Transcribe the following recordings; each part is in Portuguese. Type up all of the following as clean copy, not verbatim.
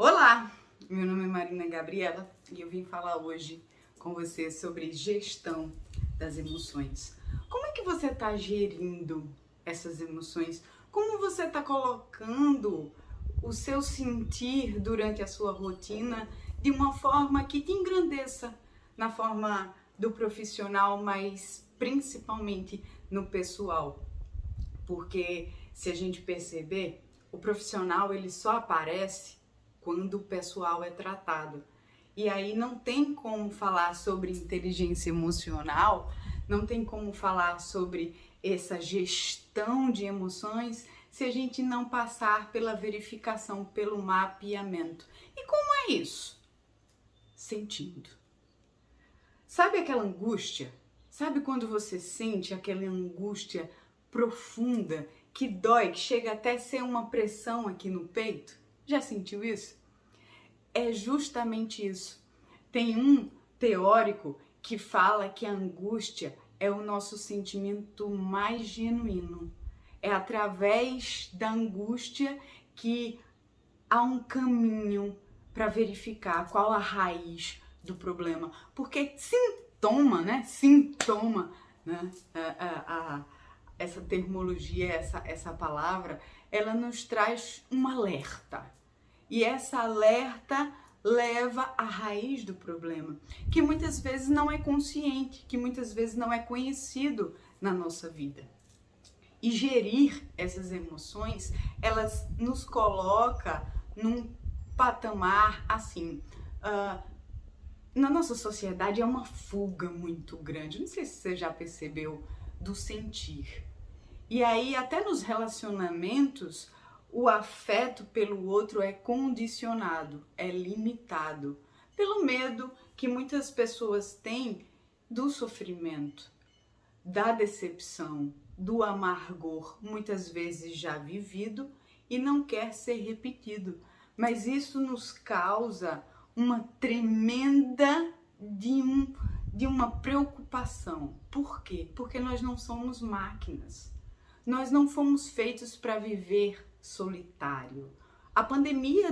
Olá, meu nome é Marina Gabriela e eu vim falar hoje com você sobre gestão das emoções. Como é que você está gerindo essas emoções? Como você está colocando o seu sentir durante a sua rotina de uma forma que te engrandeça na forma do profissional, mas principalmente no pessoal? Porque se a gente perceber, o profissional ele só aparece quando o pessoal é tratado. E aí não tem como falar sobre inteligência emocional, não tem como falar sobre essa gestão de emoções se a gente não passar pela verificação, pelo mapeamento. E como é isso? Sentindo. Sabe aquela angústia? Sabe quando você sente aquela angústia profunda, que dói, que chega até ser uma pressão aqui no peito? Já sentiu isso? É justamente isso. Tem um teórico que fala que a angústia é o nosso sentimento mais genuíno. É através da angústia que há um caminho para verificar qual a raiz do problema. Porque sintoma, né? Essa terminologia, essa palavra, ela nos traz um alerta. E essa alerta leva à raiz do problema, que muitas vezes não é consciente, que muitas vezes não é conhecido na nossa vida. E gerir essas emoções, elas nos coloca num patamar assim. Na nossa sociedade é uma fuga muito grande. Não sei se você já percebeu do sentir. E aí até nos relacionamentos o afeto pelo outro é condicionado, é limitado, pelo medo que muitas pessoas têm do sofrimento, da decepção, do amargor, muitas vezes já vivido e não quer ser repetido. Mas isso nos causa uma tremenda de uma preocupação. Por quê? Porque nós não somos máquinas. Nós não fomos feitos para viver solitário. A pandemia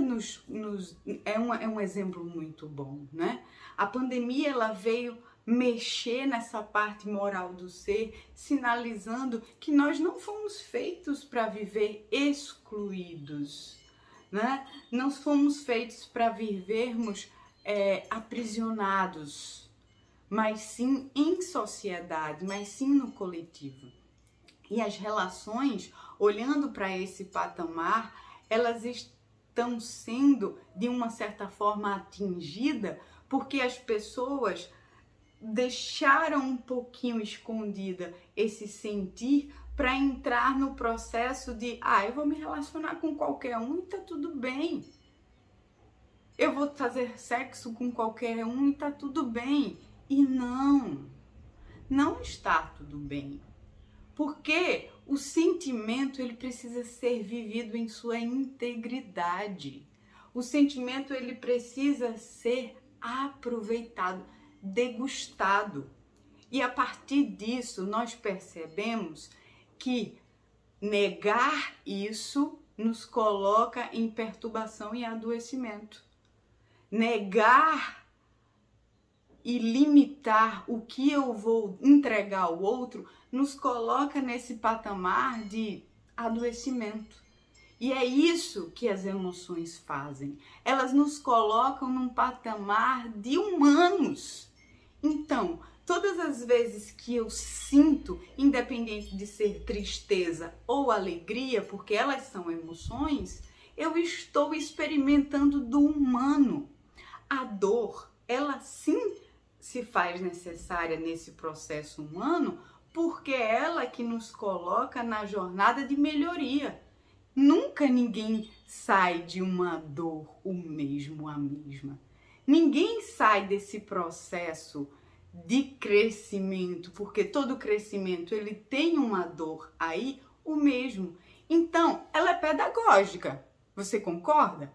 é um exemplo muito bom, né? A pandemia ela veio mexer nessa parte moral do ser, sinalizando que nós não fomos feitos para viver excluídos, né? Não fomos feitos para vivermos aprisionados, mas sim em sociedade, mas sim no coletivo. E as relações, olhando para esse patamar, elas estão sendo, de uma certa forma, atingidas porque as pessoas deixaram um pouquinho escondida esse sentir para entrar no processo de eu vou me relacionar com qualquer um e tá tudo bem. Eu vou fazer sexo com qualquer um e tá tudo bem. E não está tudo bem. Porque o sentimento ele precisa ser vivido em sua integridade. O sentimento ele precisa ser aproveitado, degustado. E a partir disso nós percebemos que negar isso nos coloca em perturbação e adoecimento. Negar e limitar o que eu vou entregar ao outro nos coloca nesse patamar de adoecimento. E é isso que as emoções fazem. Elas nos colocam num patamar de humanos. Então, todas as vezes que eu sinto, independente de ser tristeza ou alegria, porque elas são emoções, eu estou experimentando do humano. A dor, ela sim se faz necessária nesse processo humano, porque é ela que nos coloca na jornada de melhoria. Nunca ninguém sai de uma dor o mesmo, a mesma. Ninguém sai desse processo de crescimento, porque todo crescimento ele tem uma dor aí o mesmo. Então, ela é pedagógica. Você concorda?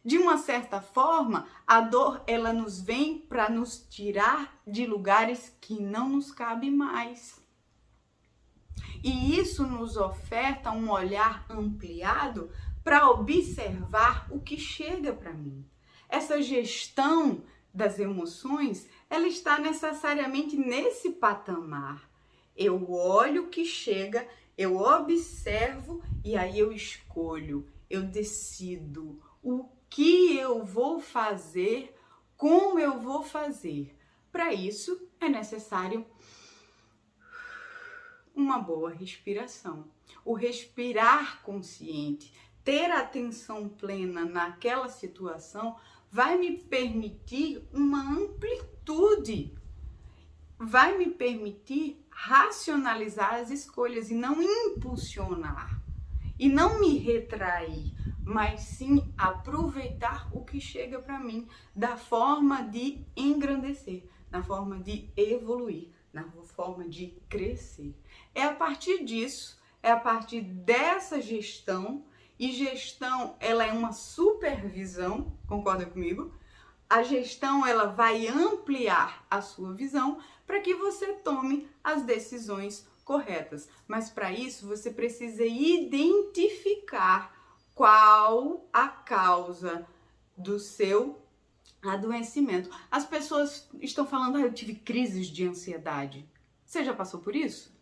De uma certa forma, a dor ela nos vem para nos tirar de lugares que não nos cabe mais. E isso nos oferta um olhar ampliado para observar o que chega para mim. Essa gestão das emoções, ela está necessariamente nesse patamar. Eu olho o que chega, eu observo e aí eu escolho, eu decido o que eu vou fazer, como eu vou fazer. Para isso é necessário uma boa respiração. O respirar consciente, ter atenção plena naquela situação vai me permitir uma amplitude, vai me permitir racionalizar as escolhas e não impulsionar, e não me retrair, mas sim aproveitar o que chega para mim da forma de engrandecer, na forma de evoluir, na forma de crescer. É a partir disso, é a partir dessa gestão, e gestão, ela é uma supervisão, concorda comigo? A gestão, ela vai ampliar a sua visão para que você tome as decisões corretas. Mas para isso, você precisa identificar qual a causa do seu adoecimento. As pessoas estão falando, eu tive crises de ansiedade. Você já passou por isso?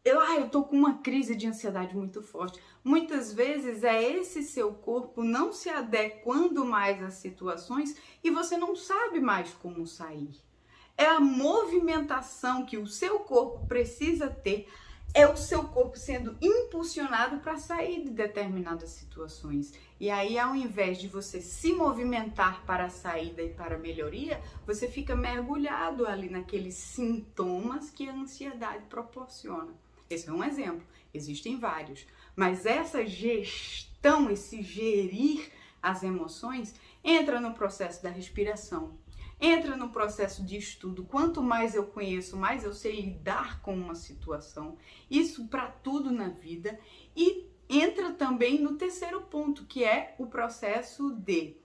Eu tô com uma crise de ansiedade muito forte. Muitas vezes é esse seu corpo não se adequando mais às situações e você não sabe mais como sair. É a movimentação que o seu corpo precisa ter, é o seu corpo sendo impulsionado para sair de determinadas situações. E aí, ao invés de você se movimentar para a saída e para a melhoria, você fica mergulhado ali naqueles sintomas que a ansiedade proporciona. Esse é um exemplo, existem vários. Mas essa gestão, esse gerir as emoções, entra no processo da respiração, entra no processo de estudo. Quanto mais eu conheço, mais eu sei lidar com uma situação. Isso para tudo na vida. E entra também no terceiro ponto, que é o processo de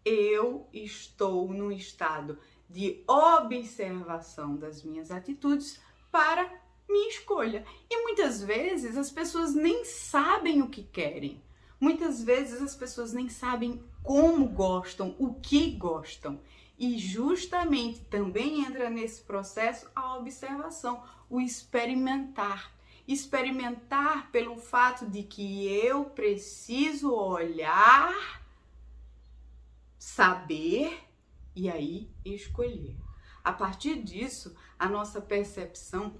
eu estou num estado de observação das minhas atitudes para minha escolha. E muitas vezes as pessoas nem sabem o que querem. Muitas vezes as pessoas nem sabem como gostam, o que gostam. E justamente também entra nesse processo a observação, o experimentar. Experimentar pelo fato de que eu preciso olhar, saber e aí escolher. A partir disso, a nossa percepção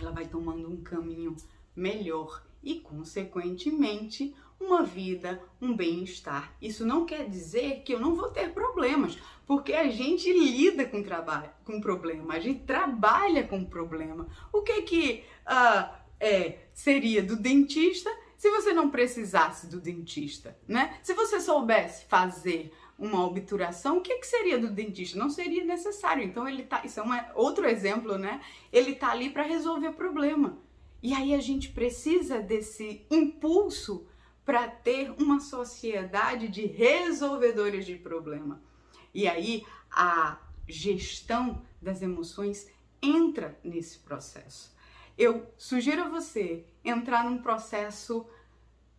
ela vai tomando um caminho melhor e, consequentemente, uma vida, um bem-estar. Isso não quer dizer que eu não vou ter problemas, porque a gente lida com problema, a gente trabalha com problema. O que seria do dentista se você não precisasse do dentista, né? Se você soubesse fazer uma obturação, o que seria do dentista? Não seria necessário. Então isso é outro exemplo, né? Ele tá ali para resolver o problema. E aí a gente precisa desse impulso para ter uma sociedade de resolvedores de problema. E aí a gestão das emoções entra nesse processo. Eu sugiro a você entrar num processo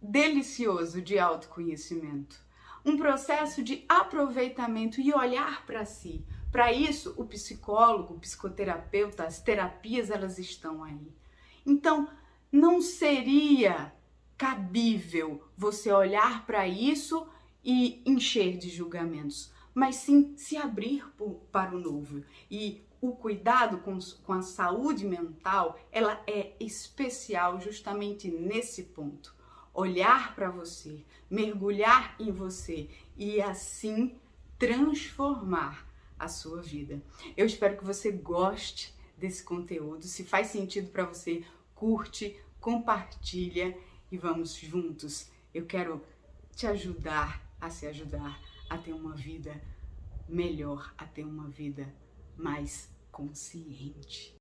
delicioso de autoconhecimento. Um processo de aproveitamento e olhar para si. Para isso, o psicólogo, o psicoterapeuta, as terapias, elas estão aí. Então, não seria cabível você olhar para isso e encher de julgamentos, mas sim se abrir para o novo. E o cuidado com a saúde mental, ela é especial justamente nesse ponto. Olhar para você, mergulhar em você e assim transformar a sua vida. Eu espero que você goste desse conteúdo. Se faz sentido para você, curte, compartilha e vamos juntos. Eu quero te ajudar a se ajudar a ter uma vida melhor, a ter uma vida mais consciente.